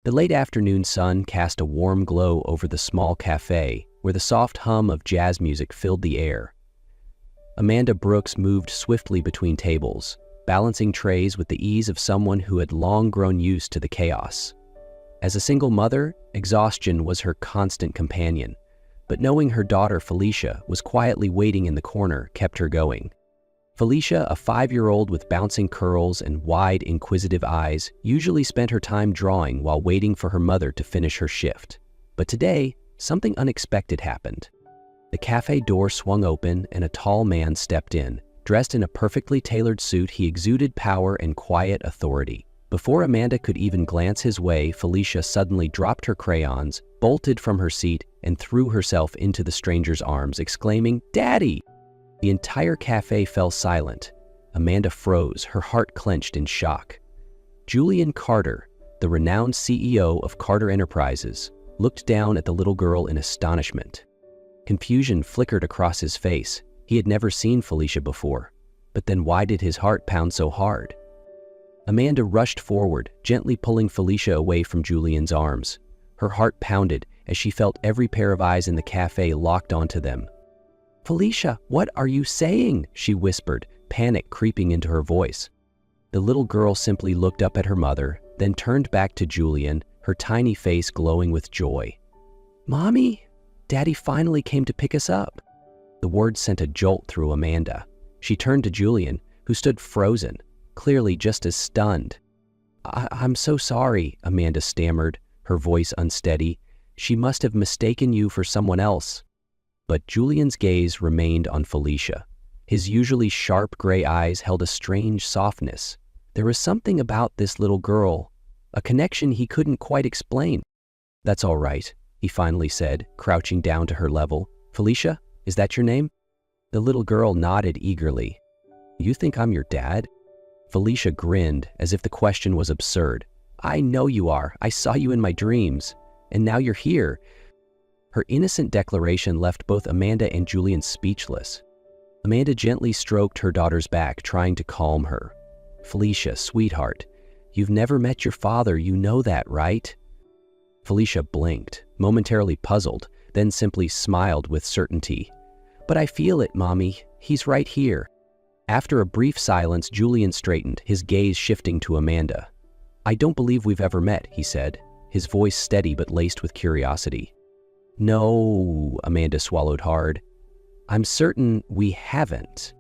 The late afternoon sun cast a warm glow over the small cafe, where the soft hum of jazz music filled the air. Amanda Brooks moved swiftly between tables, balancing trays with the ease of someone who had long grown used to the chaos. As a single mother, exhaustion was her constant companion, but knowing her daughter Felicia was quietly waiting in the corner kept her going. Felicia, a 5-year-old with bouncing curls and wide, inquisitive eyes, usually spent her time drawing while waiting for her mother to finish her shift. But today, something unexpected happened. The cafe door swung open and a tall man stepped in. Dressed in a perfectly tailored suit, he exuded power and quiet authority. Before Amanda could even glance his way, Felicia suddenly dropped her crayons, bolted from her seat, and threw herself into the stranger's arms, exclaiming, "Daddy!" The entire cafe fell silent. Amanda froze, her heart clenched in shock. Julian Carter, the renowned CEO of Carter Enterprises, looked down at the little girl in astonishment. Confusion flickered across his face. He had never seen Felicia before. But then why did his heart pound so hard? Amanda rushed forward, gently pulling Felicia away from Julian's arms. Her heart pounded as she felt every pair of eyes in the cafe locked onto them. "Felicia, what are you saying?" she whispered, panic creeping into her voice. The little girl simply looked up at her mother, then turned back to Julian, her tiny face glowing with joy. "Mommy, Daddy finally came to pick us up." The words sent a jolt through Amanda. She turned to Julian, who stood frozen, clearly just as stunned. I'm so sorry," Amanda stammered, her voice unsteady. "She must have mistaken you for someone else." But Julian's gaze remained on Felicia. His usually sharp gray eyes held a strange softness. There was something about this little girl, a connection he couldn't quite explain. "That's all right," he finally said, crouching down to her level. "Felicia, is that your name?" The little girl nodded eagerly. "You think I'm your dad?" Felicia grinned, as if the question was absurd. "I know you are. I saw you in my dreams. And now you're here." Her innocent declaration left both Amanda and Julian speechless. Amanda gently stroked her daughter's back, trying to calm her. "Felicia, sweetheart, you've never met your father, you know that, right?" Felicia blinked, momentarily puzzled, then simply smiled with certainty. "But I feel it, Mommy. He's right here." After a brief silence, Julian straightened, his gaze shifting to Amanda. "I don't believe we've ever met," he said, his voice steady but laced with curiosity. "No," Amanda swallowed hard. "I'm certain we haven't."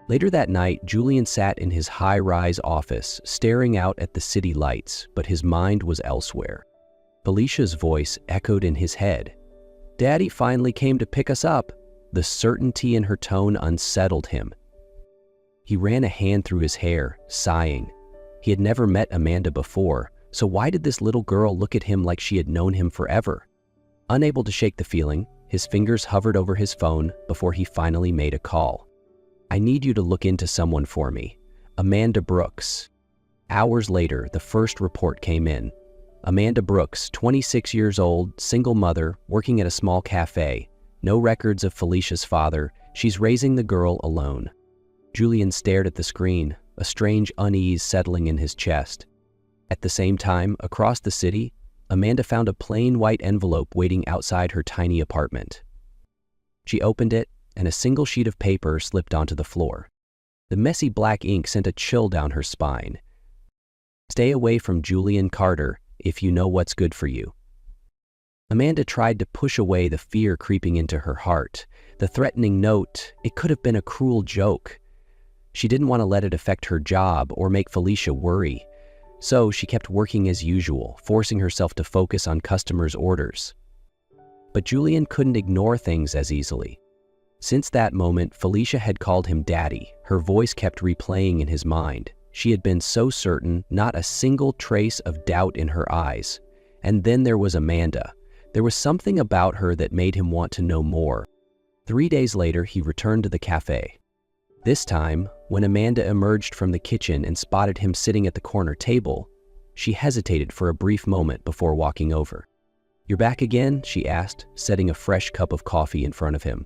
Later that night, Julian sat in his high-rise office, staring out at the city lights, but his mind was elsewhere. Felicia's voice echoed in his head. "Daddy finally came to pick us up." The certainty in her tone unsettled him. He ran a hand through his hair, sighing. He had never met Amanda before, so why did this little girl look at him like she had known him forever? Unable to shake the feeling, his fingers hovered over his phone before he finally made a call. "I need you to look into someone for me. Amanda Brooks." Hours later, the first report came in. Amanda Brooks, 26 years old, single mother, working at a small cafe. No records of Felicia's father. She's raising the girl alone. Julian stared at the screen, a strange unease settling in his chest. At the same time, across the city, Amanda found a plain white envelope waiting outside her tiny apartment. She opened it, and a single sheet of paper slipped onto the floor. The messy black ink sent a chill down her spine. "Stay away from Julian Carter if you know what's good for you." Amanda tried to push away the fear creeping into her heart. The threatening note, it could have been a cruel joke. She didn't want to let it affect her job or make Felicia worry. So she kept working as usual, forcing herself to focus on customers' orders. But Julian couldn't ignore things as easily. Since that moment, Felicia had called him Daddy. Her voice kept replaying in his mind. She had been so certain, not a single trace of doubt in her eyes. And then there was Amanda. There was something about her that made him want to know more. 3 days later, he returned to the cafe. This time, when Amanda emerged from the kitchen and spotted him sitting at the corner table, she hesitated for a brief moment before walking over. "You're back again?" she asked, setting a fresh cup of coffee in front of him.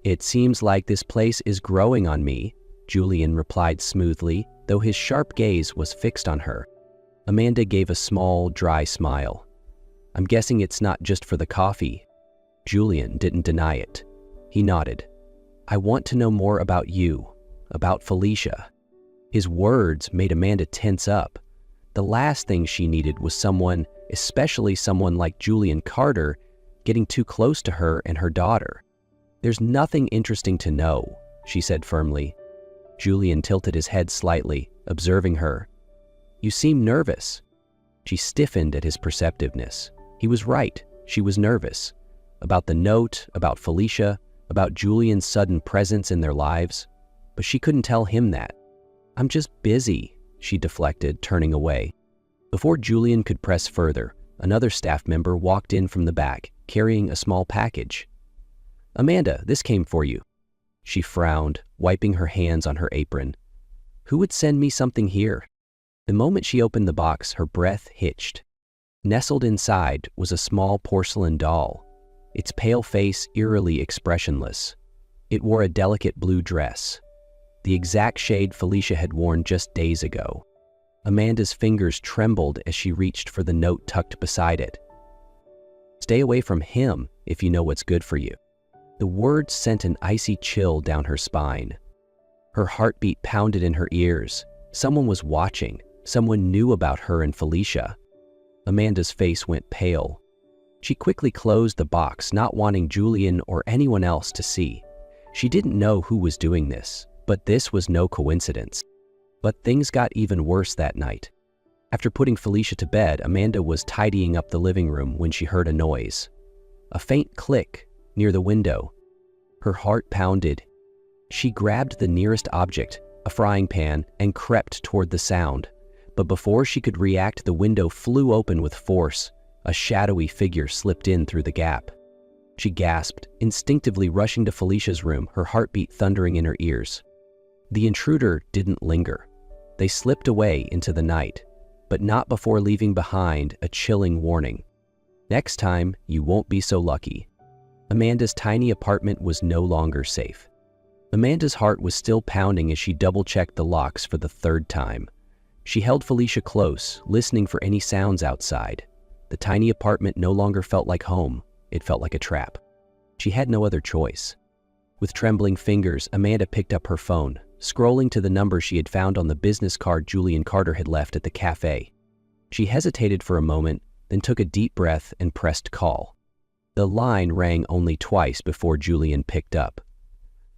"It seems like this place is growing on me," Julian replied smoothly, though his sharp gaze was fixed on her. Amanda gave a small, dry smile. I'm guessing it's not just for the coffee. Julian didn't deny it. He nodded. I want to know more about you, about Felicia. His words made Amanda tense up. The last thing she needed was someone, especially someone like Julian Carter, getting too close to her and her daughter. There's nothing interesting to know, she said firmly. Julian tilted his head slightly, observing her. You seem nervous. She stiffened at his perceptiveness. He was right. She was nervous. About the note, about Felicia, about Julian's sudden presence in their lives. But she couldn't tell him that. I'm just busy, she deflected, turning away. Before Julian could press further, another staff member walked in from the back, carrying a small package. Amanda, this came for you. She frowned, wiping her hands on her apron. Who would send me something here? The moment she opened the box, her breath hitched. Nestled inside was a small porcelain doll, its pale face eerily expressionless. It wore a delicate blue dress, the exact shade Felicia had worn just days ago. Amanda's fingers trembled as she reached for the note tucked beside it. Stay away from him if you know what's good for you. The words sent an icy chill down her spine. Her heartbeat pounded in her ears. Someone was watching. Someone knew about her and Felicia. Amanda's face went pale. She quickly closed the box, not wanting Julian or anyone else to see. She didn't know who was doing this, but this was no coincidence. But things got even worse that night. After putting Felicia to bed, Amanda was tidying up the living room when she heard a noise. A faint click near the window. Her heart pounded. She grabbed the nearest object, a frying pan, and crept toward the sound. But before she could react, the window flew open with force. A shadowy figure slipped in through the gap. She gasped, instinctively rushing to Felicia's room, her heartbeat thundering in her ears. The intruder didn't linger. They slipped away into the night, but not before leaving behind a chilling warning. Next time, you won't be so lucky. Amanda's tiny apartment was no longer safe. Amanda's heart was still pounding as she double-checked the locks for the third time. She held Felicia close, listening for any sounds outside. The tiny apartment no longer felt like home. It felt like a trap. She had no other choice. With trembling fingers, Amanda picked up her phone, scrolling to the number she had found on the business card Julian Carter had left at the cafe. She hesitated for a moment, then took a deep breath and pressed call. The line rang only twice before Julian picked up.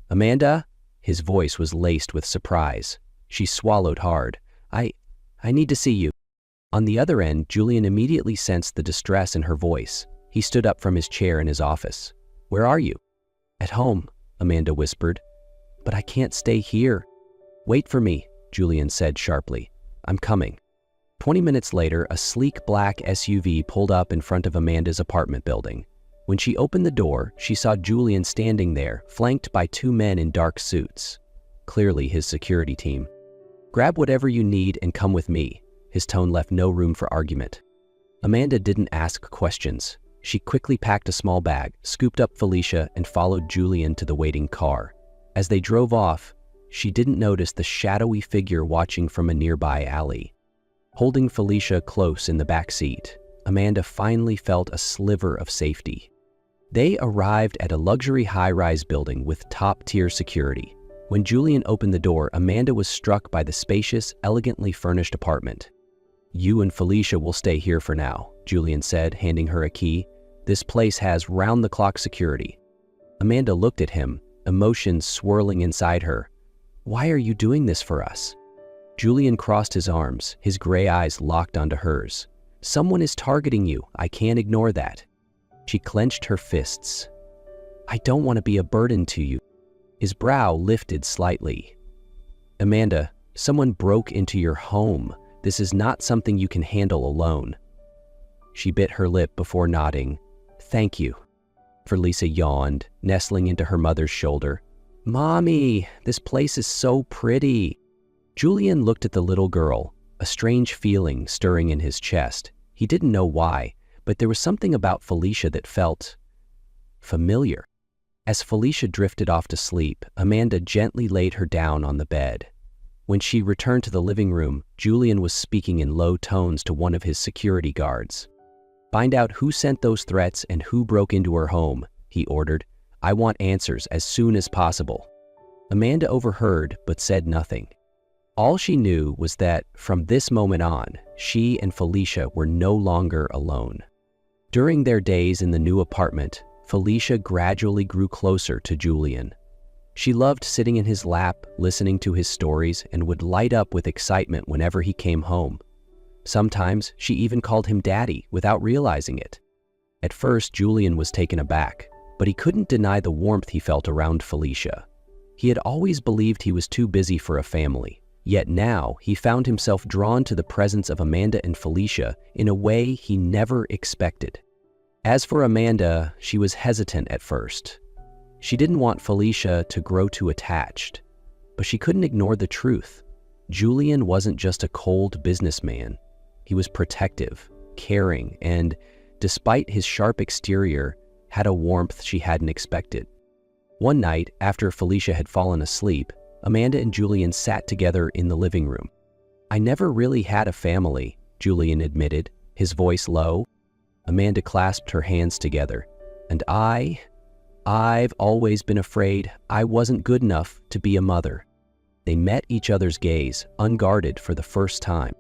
Amanda? His voice was laced with surprise. She swallowed hard. I need to see you. On the other end, Julian immediately sensed the distress in her voice. He stood up from his chair in his office. Where are you? At home, Amanda whispered. But I can't stay here. Wait for me, Julian said sharply. I'm coming. 20 minutes later, a sleek black SUV pulled up in front of Amanda's apartment building. When she opened the door, she saw Julian standing there, flanked by two men in dark suits. Clearly his security team. Grab whatever you need and come with me. His tone left no room for argument. Amanda didn't ask questions. She quickly packed a small bag, scooped up Felicia, and followed Julian to the waiting car. As they drove off, she didn't notice the shadowy figure watching from a nearby alley. Holding Felicia close in the back seat, Amanda finally felt a sliver of safety. They arrived at a luxury high-rise building with top-tier security. When Julian opened the door, Amanda was struck by the spacious, elegantly furnished apartment. You and Felicia will stay here for now, Julian said, handing her a key. This place has round-the-clock security. Amanda looked at him, emotions swirling inside her. Why are you doing this for us? Julian crossed his arms, his gray eyes locked onto hers. Someone is targeting you. I can't ignore that. She clenched her fists. I don't want to be a burden to you. His brow lifted slightly. Amanda, someone broke into your home. This is not something you can handle alone. She bit her lip before nodding. Thank you. Felicia yawned, nestling into her mother's shoulder. Mommy, this place is so pretty. Julian looked at the little girl, a strange feeling stirring in his chest. He didn't know why, but there was something about Felicia that felt familiar. As Felicia drifted off to sleep, Amanda gently laid her down on the bed. When she returned to the living room, Julian was speaking in low tones to one of his security guards. "Find out who sent those threats and who broke into her home," he ordered. "I want answers as soon as possible." Amanda overheard but said nothing. All she knew was that from this moment on, she and Felicia were no longer alone. During their days in the new apartment, Felicia gradually grew closer to Julian. She loved sitting in his lap, listening to his stories, and would light up with excitement whenever he came home. Sometimes she even called him Daddy without realizing it. At first, Julian was taken aback, but he couldn't deny the warmth he felt around Felicia. He had always believed he was too busy for a family, yet now he found himself drawn to the presence of Amanda and Felicia in a way he never expected. As for Amanda, she was hesitant at first. She didn't want Felicia to grow too attached, but she couldn't ignore the truth. Julian wasn't just a cold businessman. He was protective, caring, and, despite his sharp exterior, had a warmth she hadn't expected. One night, after Felicia had fallen asleep, Amanda and Julian sat together in the living room. "I never really had a family," Julian admitted, his voice low. Amanda clasped her hands together. "And I've always been afraid I wasn't good enough to be a mother." They met each other's gaze, unguarded for the first time.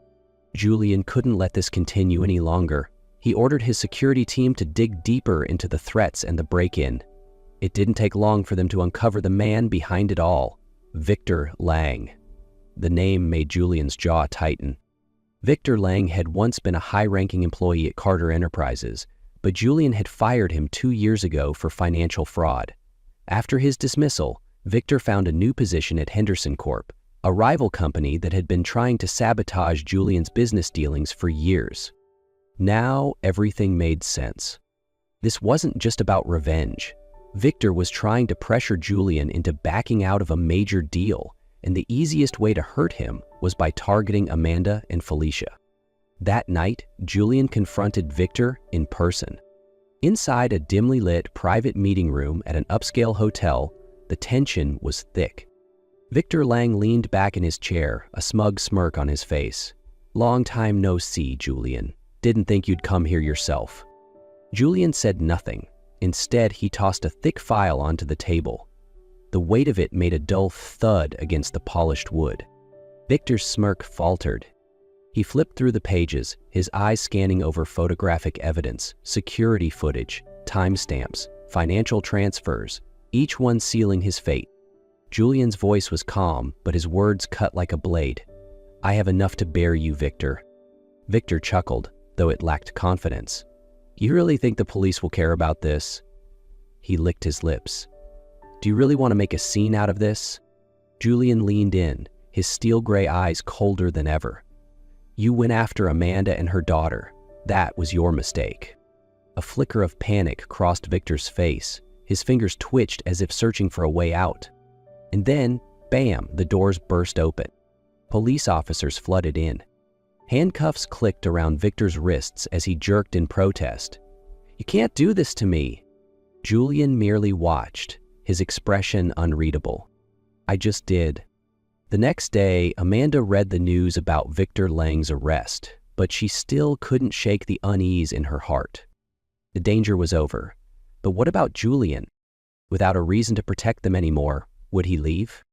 Julian couldn't let this continue any longer. He ordered his security team to dig deeper into the threats and the break-in. It didn't take long for them to uncover the man behind it all, Victor Lang. The name made Julian's jaw tighten. Victor Lang had once been a high-ranking employee at Carter Enterprises, but Julian had fired him 2 years ago for financial fraud. After his dismissal, Victor found a new position at Henderson Corp., a rival company that had been trying to sabotage Julian's business dealings for years. Now everything made sense. This wasn't just about revenge. Victor was trying to pressure Julian into backing out of a major deal, and the easiest way to hurt him was by targeting Amanda and Felicia. That night, Julian confronted Victor in person. Inside a dimly lit private meeting room at an upscale hotel, the tension was thick. Victor Lang leaned back in his chair, a smug smirk on his face. "Long time no see, Julian. Didn't think you'd come here yourself." Julian said nothing. Instead, he tossed a thick file onto the table. The weight of it made a dull thud against the polished wood. Victor's smirk faltered. He flipped through the pages, his eyes scanning over photographic evidence, security footage, timestamps, financial transfers, each one sealing his fate. Julian's voice was calm, but his words cut like a blade. "I have enough to bear you, Victor." Victor chuckled, though it lacked confidence. "You really think the police will care about this?" He licked his lips. "Do you really want to make a scene out of this?" Julian leaned in, his steel gray eyes colder than ever. "You went after Amanda and her daughter. That was your mistake." A flicker of panic crossed Victor's face. His fingers twitched as if searching for a way out. And then, bam, the doors burst open. Police officers flooded in. Handcuffs clicked around Victor's wrists as he jerked in protest. "You can't do this to me." Julian merely watched, his expression unreadable. "I just did." The next day, Amanda read the news about Victor Lang's arrest, but she still couldn't shake the unease in her heart. The danger was over. But what about Julian? Without a reason to protect them anymore, would he leave?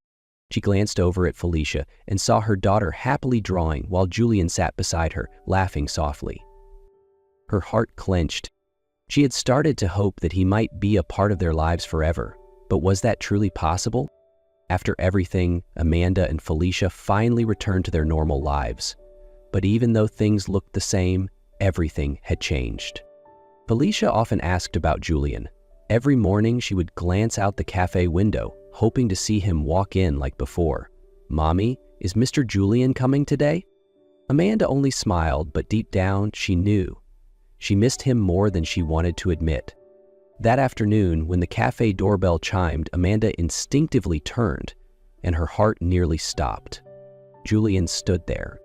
She glanced over at Felicia and saw her daughter happily drawing while Julian sat beside her, laughing softly. Her heart clenched. She had started to hope that he might be a part of their lives forever, but was that truly possible? After everything, Amanda and Felicia finally returned to their normal lives. But even though things looked the same, everything had changed. Felicia often asked about Julian. Every morning she would glance out the cafe window, hoping to see him walk in like before. "Mommy, is Mr. Julian coming today?" Amanda only smiled, but deep down she knew. She missed him more than she wanted to admit. That afternoon, when the cafe doorbell chimed, Amanda instinctively turned, and her heart nearly stopped. Julian stood there.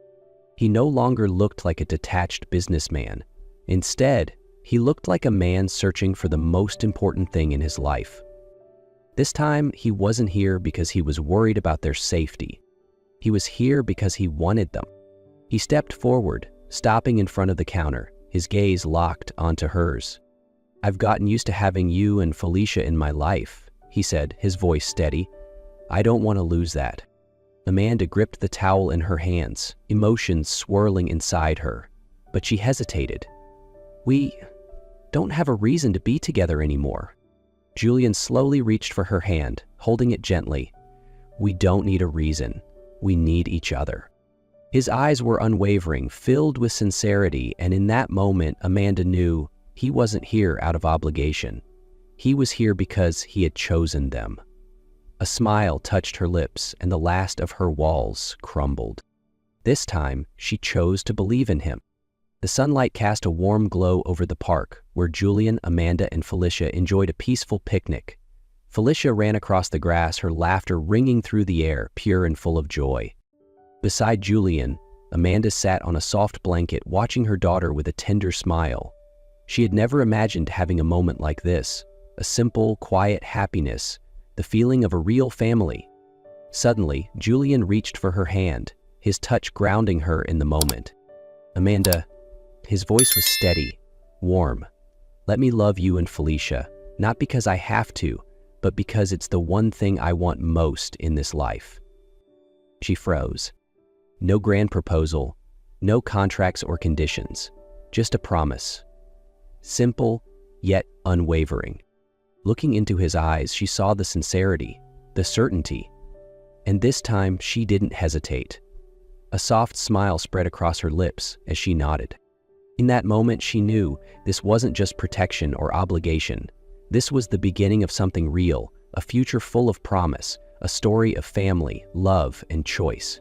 He no longer looked like a detached businessman. Instead, he looked like a man searching for the most important thing in his life. This time, he wasn't here because he was worried about their safety. He was here because he wanted them. He stepped forward, stopping in front of the counter, his gaze locked onto hers. "I've gotten used to having you and Felicia in my life," he said, his voice steady. "I don't want to lose that." Amanda gripped the towel in her hands, emotions swirling inside her, but she hesitated. "We don't have a reason to be together anymore." Julian slowly reached for her hand, holding it gently. "We don't need a reason. We need each other." His eyes were unwavering, filled with sincerity, and in that moment, Amanda knew he wasn't here out of obligation. He was here because he had chosen them. A smile touched her lips, and the last of her walls crumbled. This time, she chose to believe in him. The sunlight cast a warm glow over the park, where Julian, Amanda, and Felicia enjoyed a peaceful picnic. Felicia ran across the grass, her laughter ringing through the air, pure and full of joy. Beside Julian, Amanda sat on a soft blanket, watching her daughter with a tender smile. She had never imagined having a moment like this, a simple, quiet happiness, the feeling of a real family. Suddenly, Julian reached for her hand, his touch grounding her in the moment. "Amanda," his voice was steady, warm. "Let me love you and Felicia, not because I have to, but because it's the one thing I want most in this life." She froze. No grand proposal, no contracts or conditions, just a promise. Simple, yet unwavering. Looking into his eyes, she saw the sincerity, the certainty. And this time, she didn't hesitate. A soft smile spread across her lips as she nodded. In that moment, she knew this wasn't just protection or obligation. This was the beginning of something real, a future full of promise, a story of family, love, and choice.